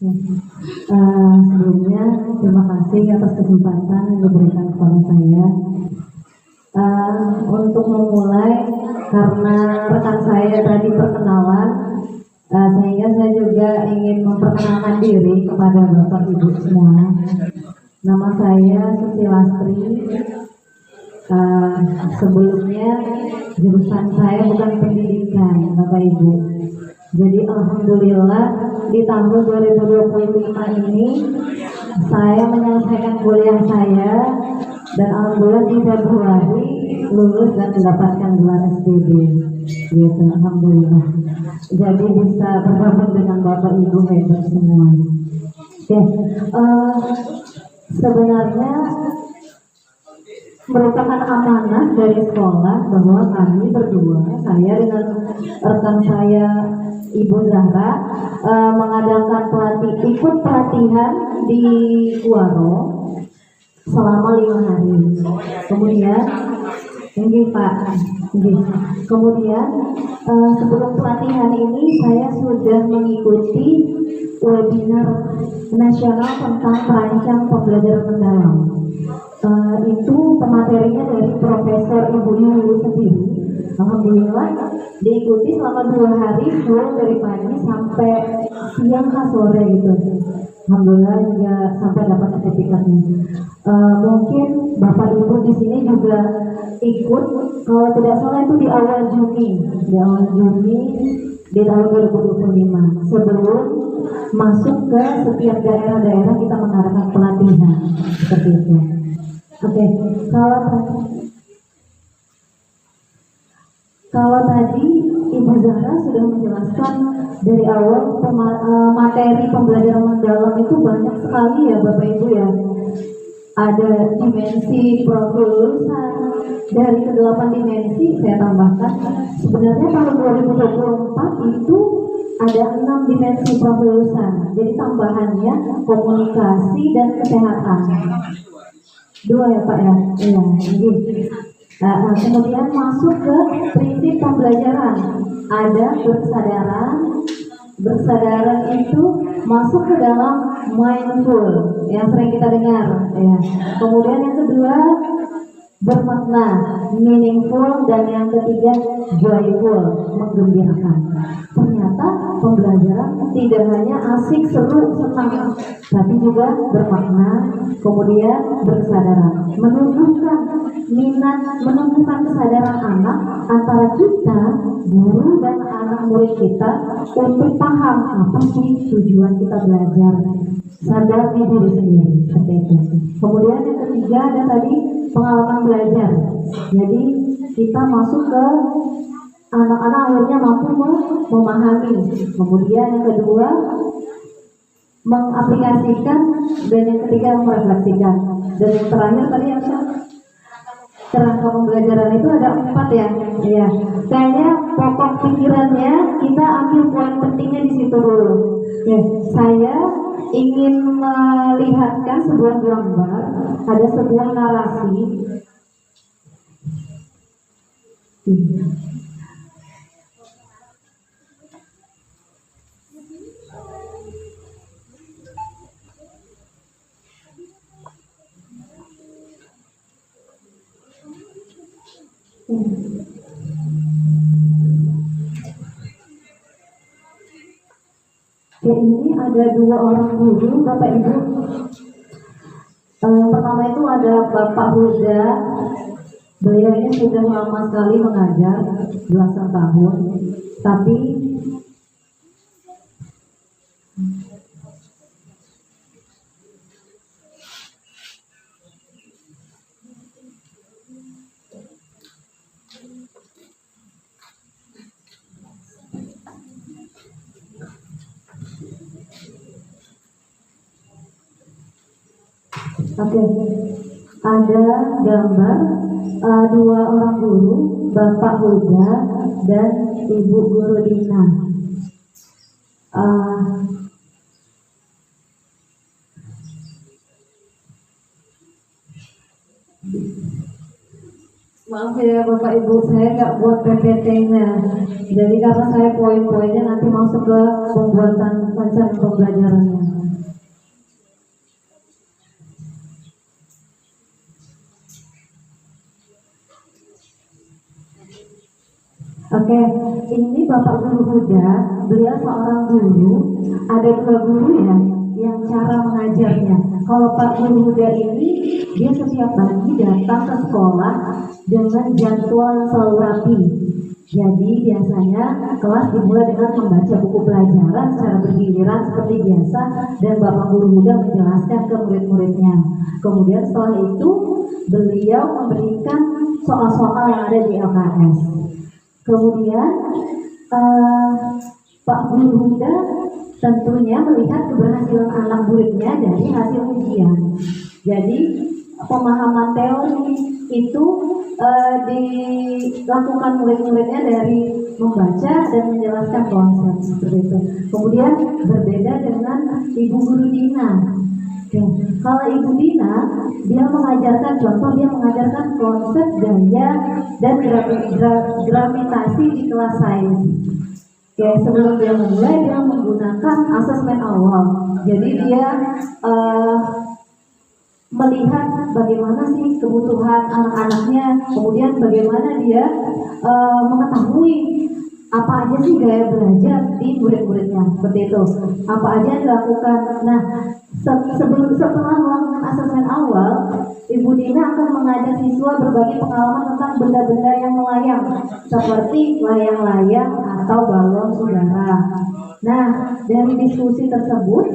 Sebelumnya terima kasih atas kesempatan yang diberikan kepada saya. Untuk memulai, karena rekan saya tadi perkenalan, sehingga saya juga ingin memperkenalkan diri kepada Bapak Ibu semua. Nama saya Susi Lastri. Sebelumnya jurusan saya bukan pendidikan, Bapak Ibu. Jadi alhamdulillah di tahun 2025 ini saya menyelesaikan kuliah saya dan alhamdulillah di Februari lulus dan mendapatkan gelar S2. Gitu, alhamdulillah. Jadi bisa bergabung dengan Bapak Ibu hebat semua. Oke, sebenarnya merupakan amanah dari sekolah bahwa kami berdua, saya dengan rekan saya Ibu Zahra, mengadakan ikut pelatihan di Kuaro selama 5 hari. Kemudian, Pak, kemudian sebelum pelatihan ini saya sudah mengikuti webinar nasional tentang perancang pembelajaran mendalam. Itu pematerinya dari Profesor Ibu Yuli sendiri. Alhamdulillah diikuti selama 2 hari full dari pagi sampai siang ke sore gitu. Alhamdulillah juga sampai dapat sertifikatnya. Mungkin Bapak Ibu di sini juga ikut, kalau tidak salah itu di awal Juni di tahun 2025 sebelum masuk ke setiap daerah-daerah kita mengadakan pelatihan seperti itu. Oke, kalau tadi Ibu Zahra sudah menjelaskan dari awal materi pembelajaran mendalam itu banyak sekali ya Bapak Ibu ya. Ada dimensi kelulusan, dari ke-8 dimensi saya tambahkan. Sebenarnya tahun 2024 itu ada 6 dimensi kelulusan. Jadi tambahannya komunikasi dan kesehatan. 2 ya Pak ya? Iya, jadi kemudian masuk ke prinsip pembelajaran. Ada bersadaran itu masuk ke dalam mindful yang sering kita dengar ya. Kemudian yang kedua bermakna, meaningful, dan yang ketiga joyful, menggembirakan. Ternyata pembelajaran tidak hanya asik, seru, senang, tapi juga bermakna, kemudian bersadaran, menumbuhkan minat, menumbuhkan kesadaran anak antara kita, guru dan anak murid kita untuk paham apa sih tujuan kita belajar, sadar di diri sendiri, seperti itu. Kemudian yang ketiga ada tadi pengalaman belajar. Jadi kita masuk ke anak-anak akhirnya mampu memahami. Kemudian yang kedua mengaplikasikan, dan yang ketiga merefleksikan. Dan yang terakhir tadi apa? Kerangka pembelajaran itu ada 4 ya. Iya. Kayaknya pokok pikirannya kita ambil poin pentingnya di situ dulu. Oke, saya ingin melihatkan sebuah gambar, ada sebuah narasi. Ya, ini ada 2 orang guru, Bapak Ibu. Pertama itu ada Bapak Huda. Beliau ini sudah lama sekali mengajar, belasan tahun. Tapi ada gambar 2 orang guru, Bapak Huda dan Ibu Guru Dina. Maaf ya Bapak Ibu, saya nggak buat PPT-nya. Jadi karena saya poin-poinnya nanti masuk ke pembuatan rancangan pembelajarannya. Oke, ini Bapak Guru Huda, beliau seorang guru, ada dua guru ya, yang cara mengajarnya. Kalau Pak Guru Huda ini, dia setiap pagi datang ke sekolah dengan jadwal yang selalu rapi. Jadi biasanya kelas dimulai dengan membaca buku pelajaran secara bergiliran seperti biasa, dan Bapak Guru Huda menjelaskan ke murid-muridnya. Kemudian setelah itu, beliau memberikan soal-soal yang ada di LKS. Kemudian Pak Guru Huda tentunya melihat keberhasilan anak muridnya dari hasil ujian. Jadi pemahaman teori itu dilakukan murid-muridnya dari membaca dan menjelaskan konsep seperti itu. Kemudian berbeda dengan Ibu Guru Dina. Oke. Kalau Ibu Dina, dia mengajarkan contoh, dia mengajarkan konsep gaya dan gravitasi di kelas sains. Oke, sebelum dia memulai, dia menggunakan asesmen awal. Jadi dia melihat bagaimana sih kebutuhan anak-anaknya, kemudian bagaimana dia mengetahui apa aja sih gaya belajar di murid-muridnya, seperti itu. Apa aja yang dilakukan. Nah, setelah melakukan asesmen awal, Ibu Dina akan mengajak siswa berbagi pengalaman tentang benda-benda yang melayang, seperti layang-layang atau balon udara. Nah, dari diskusi tersebut,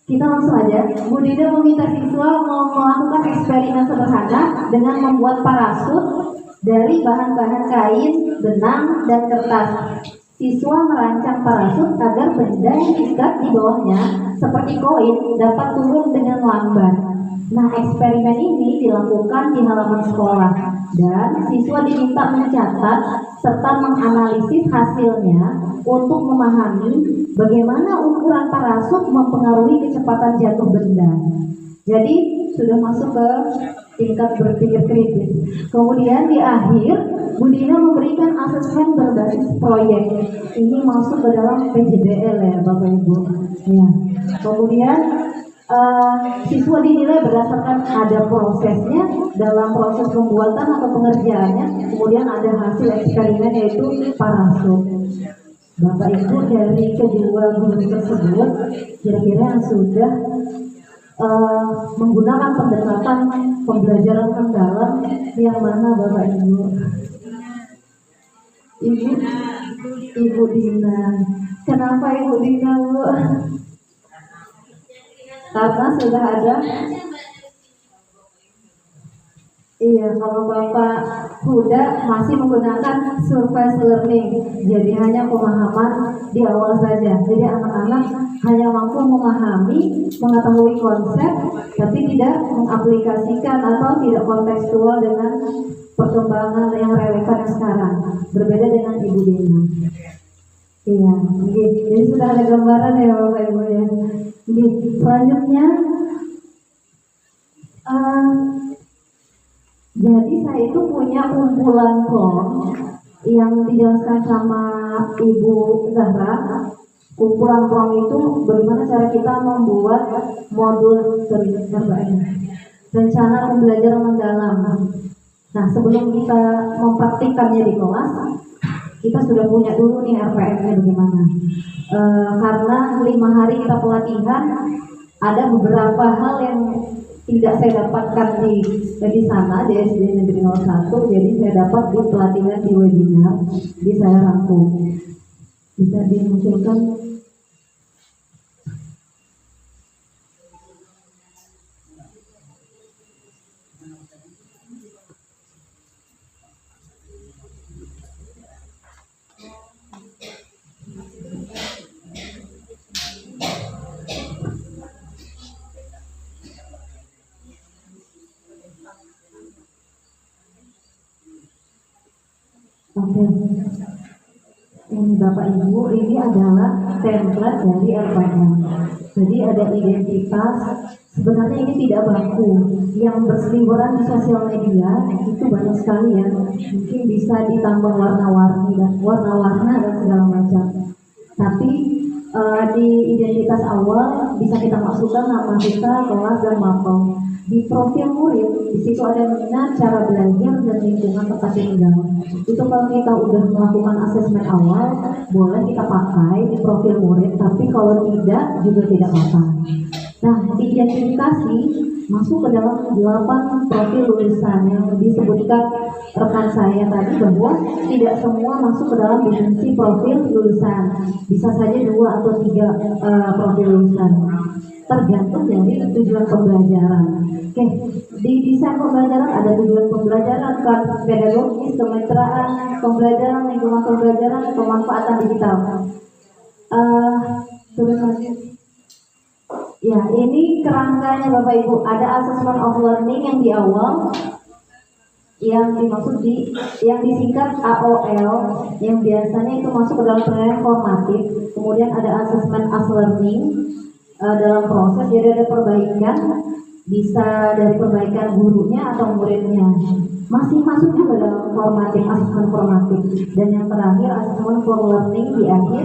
kita langsung aja, Bu Dina meminta siswa melakukan eksperimen sederhana dengan membuat parasut dari bahan-bahan kain, benang, dan kertas. Siswa merancang parasut agar benda yang diikat di bawahnya, seperti koin, dapat turun dengan lambat. Nah, eksperimen ini dilakukan di halaman sekolah, dan siswa diminta mencatat serta menganalisis hasilnya untuk memahami bagaimana ukuran parasut mempengaruhi kecepatan jatuh benda. Jadi sudah masuk ke tingkat berpikir kritis. Kemudian di akhir, Bu Dina memberikan asesmen berbasis proyek. Ini masuk ke dalam PJBL ya Bapak Ibu. Ya. Kemudian siswa dinilai berdasarkan ada prosesnya dalam proses pembuatan atau pengerjaannya. Kemudian ada hasil eksperimen yaitu parasut. Bapak Ibu dari kedua guru tersebut kira-kira yang sudah menggunakan pendekatan pembelajaran mendalam yang mana Bapak Ibu? Ibu Dina. Kenapa Ibu Dina, Bu? Karena sudah ada. Iya, kalau Bapak Huda masih menggunakan surface learning, jadi hanya pemahaman di awal saja. Jadi anak-anak hanya mampu memahami, mengetahui konsep, tapi tidak mengaplikasikan atau tidak kontekstual dengan perkembangan yang relevan sekarang. Berbeda dengan Ibu Dina. Iya, jadi sudah ada gambaran ya Bapak Ibu ya. Selanjutnya, jadi saya itu punya kumpulan form yang dijelaskan sama Ibu Zahra. Kumpulan form itu bagaimana cara kita membuat modul rencana pembelajaran mendalam. Nah, sebelum kita mempraktikkannya di kelas, kita sudah punya dulu nih RPM-nya bagaimana. Karena 5 hari kita pelatihan, ada beberapa hal yang tidak saya dapatkan di sana di SD Negeri 01, jadi saya dapat di pelatihan di webinar, jadi saya rangkum. Bisa dimunculkan. Oke, ini Bapak Ibu, ini adalah template dari RPM. Jadi ada identitas Sebenarnya ini tidak baku. Yang berseliweran di sosial media itu banyak sekali ya. Mungkin bisa ditambah warna-warni dan warna-warna dan segala macam. Tapi di identitas awal bisa kita masukkan nama kita, kelas dan mapel. Di profil murid, di situ ada minat, cara belajar dan lingkungan tempat tinggal. Itu kalau kita udah melakukan asesmen awal, boleh kita pakai di profil murid. Tapi kalau tidak, juga tidak apa-apa. Nah, identifikasi masuk ke dalam 8 profil lulusan yang disebutkan rekan saya tadi, bahwa tidak semua masuk ke dalam definisi profil lulusan. Bisa saja 2 atau 3 profil lulusan. Tergantung dari tujuan pembelajaran. Oke, di desain pembelajaran ada tujuan pembelajaran, pedagogis, kemitraan, pembelajaran, lingkungan pembelajaran, pemanfaatan digital. Terus ya, ini kerangkanya Bapak Ibu. Ada assessment of learning yang di awal, yang dimaksud yang disingkat AOL, yang biasanya itu masuk ke dalam penilaian formatif. Kemudian ada assessment as learning dalam proses, jadi ada perbaikan, bisa dari perbaikan gurunya atau muridnya. Masih masuk juga dalam formatif, asesmen formatif. Dan yang terakhir asesmen for learning di akhir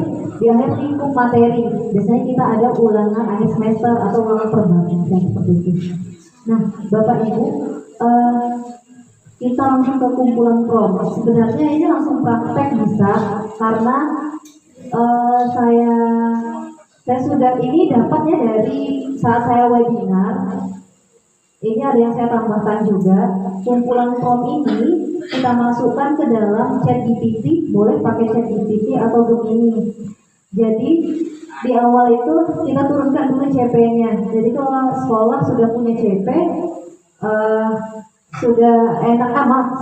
lingkup materi. Biasanya kita ada ulangan akhir semester atau ulangan perbaikan seperti itu. Nah, Bapak Ibu, kita langsung ke kumpulan prom. Sebenarnya ini langsung praktek bisa, karena saya sudah ini dapatnya dari saat saya webinar. Ini ada yang saya tambahkan juga. Kumpulan prom ini kita masukkan ke dalam ChatGPT, boleh pakai ChatGPT atau Gemini. Jadi di awal itu kita turunkan dulu CP-nya. Jadi kalau sekolah sudah punya CP, sudah enak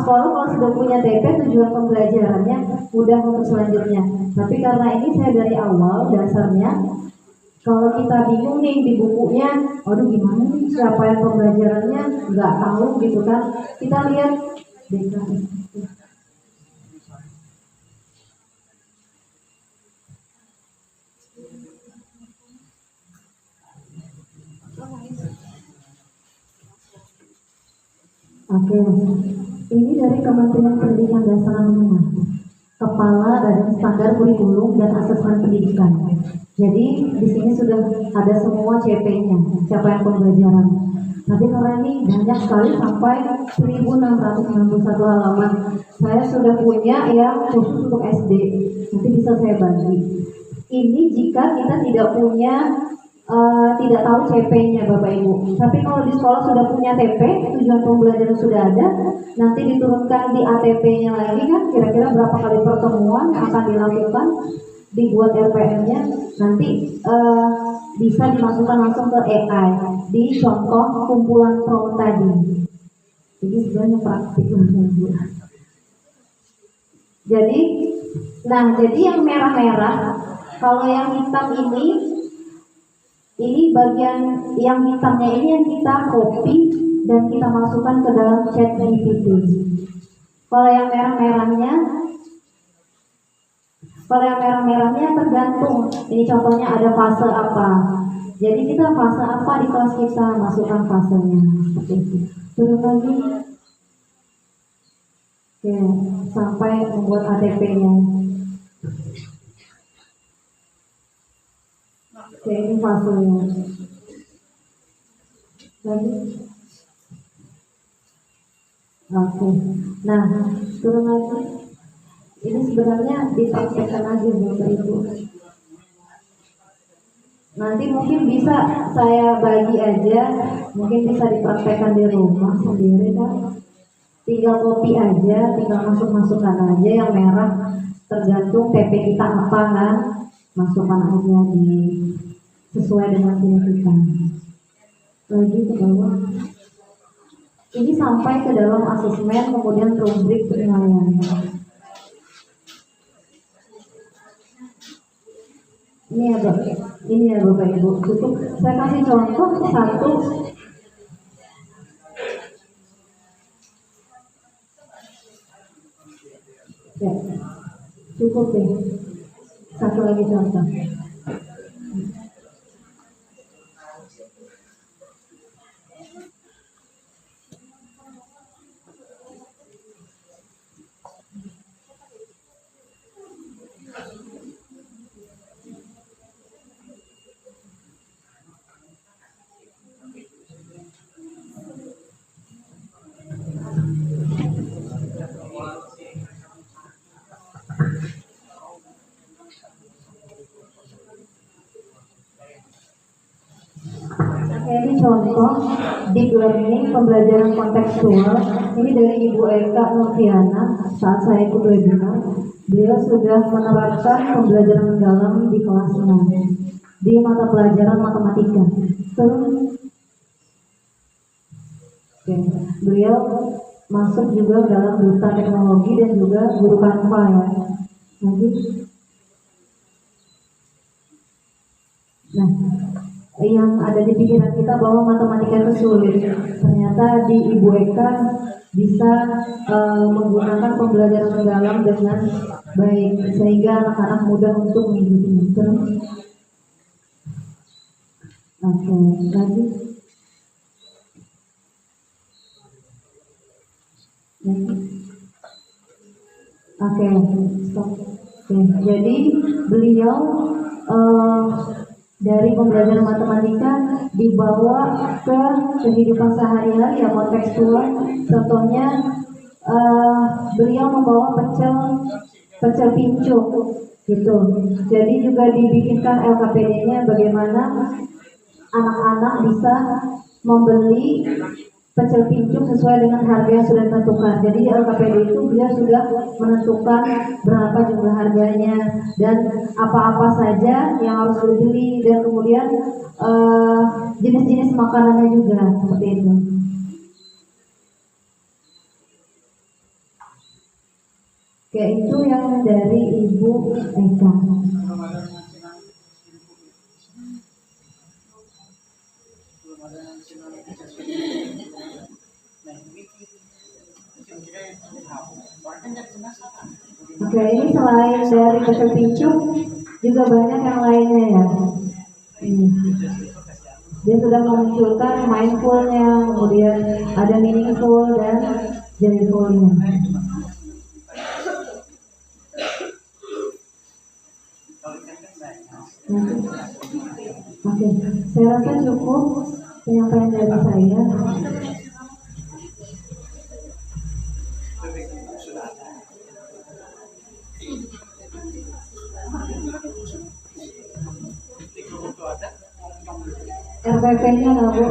sekolah kalau sudah punya TP, tujuan pembelajarannya mudah untuk selanjutnya. Tapi karena ini saya dari awal dasarnya, kalau kita bingung nih di bukunya, aduh gimana nih capaian pembelajarannya, nggak tahu gitu kan, kita lihat DKS. Oke, ini dari Kementerian Pendidikan Dasar dan Menengah, Kepala Badan Standar Kurikulum dan Asesmen Pendidikan. Jadi di sini sudah ada semua CP-nya, capaian pembelajaran. Tapi karena ini banyak sekali sampai 1661 halaman. Saya sudah punya yang khusus untuk SD. Nanti bisa saya bagi. Ini jika kita tidak punya tidak tahu CP-nya Bapak Ibu. Tapi kalau di sekolah sudah punya TP, tujuan pembelajaran sudah ada, nanti diturunkan di ATP-nya lagi kan, kira-kira berapa kali pertemuan yang akan dilakukan, dibuat RPM-nya, nanti bisa dimasukkan langsung ke AI di contoh kumpulan prom tadi. Jadi sebenarnya praktik Bu. Jadi yang merah-merah, kalau yang hitam ini bagian yang hitamnya ini yang kita copy dan kita masukkan ke dalam ChatGPT. Kalau yang merah-merahnya tergantung. Ini contohnya ada fase apa. Jadi kita fase apa di kelas kita, masukkan fasenya. Seperti itu. Turun lagi. Oke, sampai membuat ATP-nya. Oke, ini fasenya. Lagi. Oke. Nah, turun lagi. Ini sebenarnya dipraktekkan aja Bapak Ibu. Nanti mungkin bisa saya bagi aja, mungkin bisa dipraktekkan di rumah sendiri kan. Tinggal copy aja, tinggal masukkan aja yang merah, tergantung TP kita apa kan, masukkan aja sesuai dengan signifikan. Lagi ke bawah. Ini sampai ke dalam asesmen, kemudian rubrik penilaian. Ini ya Bapak Ibu, cukup saya kasih contoh satu. Ya, cukup deh. Satu lagi contoh. Ini contoh deep learning pembelajaran kontekstual. Ini dari Ibu Eka Nurfiana saat saya ikut webinar. Beliau sudah menerapkan pembelajaran mendalam di kelasnya di mata pelajaran matematika. Oke. Beliau masuk juga dalam duta teknologi dan juga guru Canva ya. Nanti. Nah, yang ada di pikiran kita bahwa matematika itu sulit, ternyata di Ibu Eka bisa menggunakan pembelajaran mendalam dengan baik sehingga anak-anak mudah untuk mengikuti. Oke, lagi. Oke, stop. Oke, jadi beliau dari pembelajaran matematika dibawa ke kehidupan sehari-hari ya kontekstual. Contohnya beliau membawa pecel pincuk gitu. Jadi juga dibikinkan LKPD-nya bagaimana anak-anak bisa membeli pecel pincuk sesuai dengan harga yang sudah ditentukan. Jadi di LKPD itu dia sudah menentukan berapa jumlah harganya dan apa-apa saja yang harus dibeli dan kemudian jenis-jenis makanannya juga seperti itu. Oke, itu yang dari Ibu Eka. Oke, ini selain dari pecel pincuk juga banyak yang lainnya ya. Ini dia sudah memunculkan mindfulnya, kemudian ada meaningful dan joyfulnya. Oke, saya rasa cukup penyampaian dari saya. RPP-nya nggak Bu?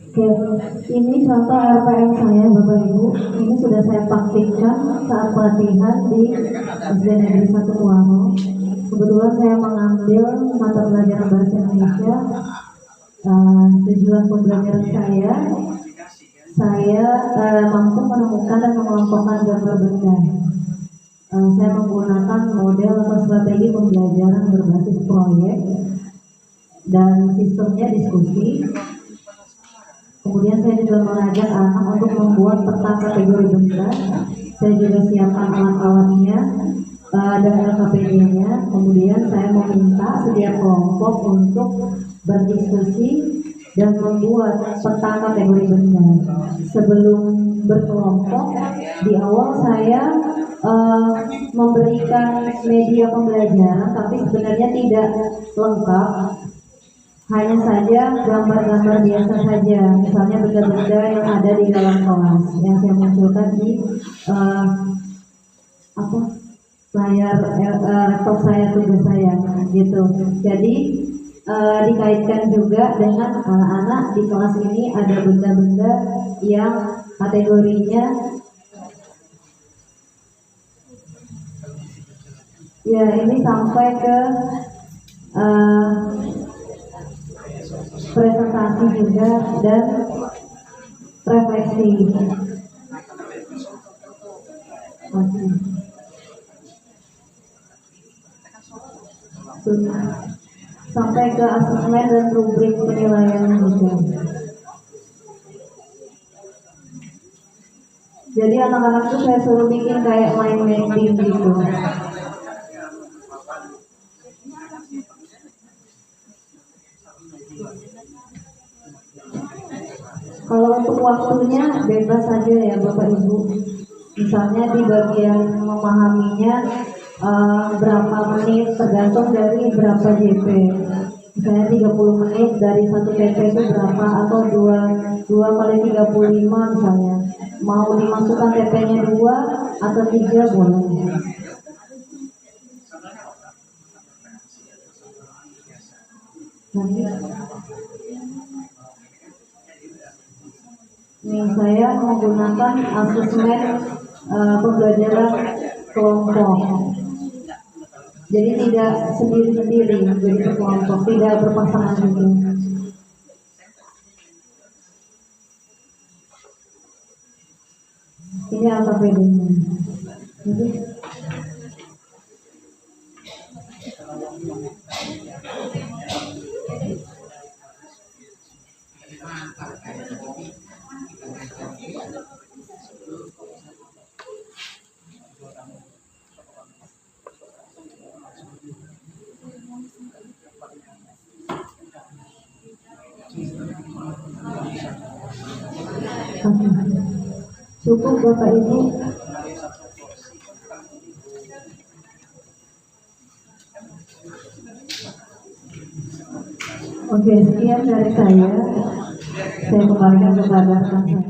Oke, ini contoh RPM saya Bapak Ibu. Ini sudah saya praktikkan saat pelatihan di SD Negeri 1 Muaro. Kebetulan saya mengambil mata pelajaran bahasa Indonesia. Tujuan pembelajaran saya mampu menemukan dan mengelompokkan gambar benda. Saya menggunakan model atau strategi pembelajaran berbasis proyek dan sistemnya diskusi. Kemudian saya juga mengajak anak untuk membuat peta kategori benda. Saya juga siapkan alat-alatnya dan LKPD-nya. Kemudian saya meminta setiap kelompok untuk berdiskusi dan membuat peta kategori benda. Sebelum berkelompok, di awal saya memberikan media pembelajaran, tapi sebenarnya tidak lengkap. Hanya saja gambar-gambar biasa saja, misalnya benda-benda yang ada di dalam kelas yang saya munculkan di layar laptop saya, tugas saya, gitu. Jadi dikaitkan juga dengan anak-anak di kelas ini ada benda-benda yang kategorinya ya ini sampai ke presentasi juga dan refleksi. Sampai ke asesmen dan rubrik penilaian juga. Jadi anak-anak tuh saya suruh bikin kayak main mapping gitu. Kalau untuk waktunya bebas saja ya Bapak Ibu. Misalnya di bagian memahaminya berapa menit tergantung dari berapa JP. Misalnya 30 menit dari satu TP itu berapa, atau 2 kali 35 misalnya. Mau dimasukkan TP-nya 2 atau 3 boleh. Ini saya menggunakan asesmen pembelajaran kelompok. Jadi tidak sendiri-sendiri, jadi berkelompok, tidak berpasangan gitu. Ini AKPD-nya. Cukup Bapak Ibu. Oke, sekian dari saya. Saya kembalikan kepada rekan saya.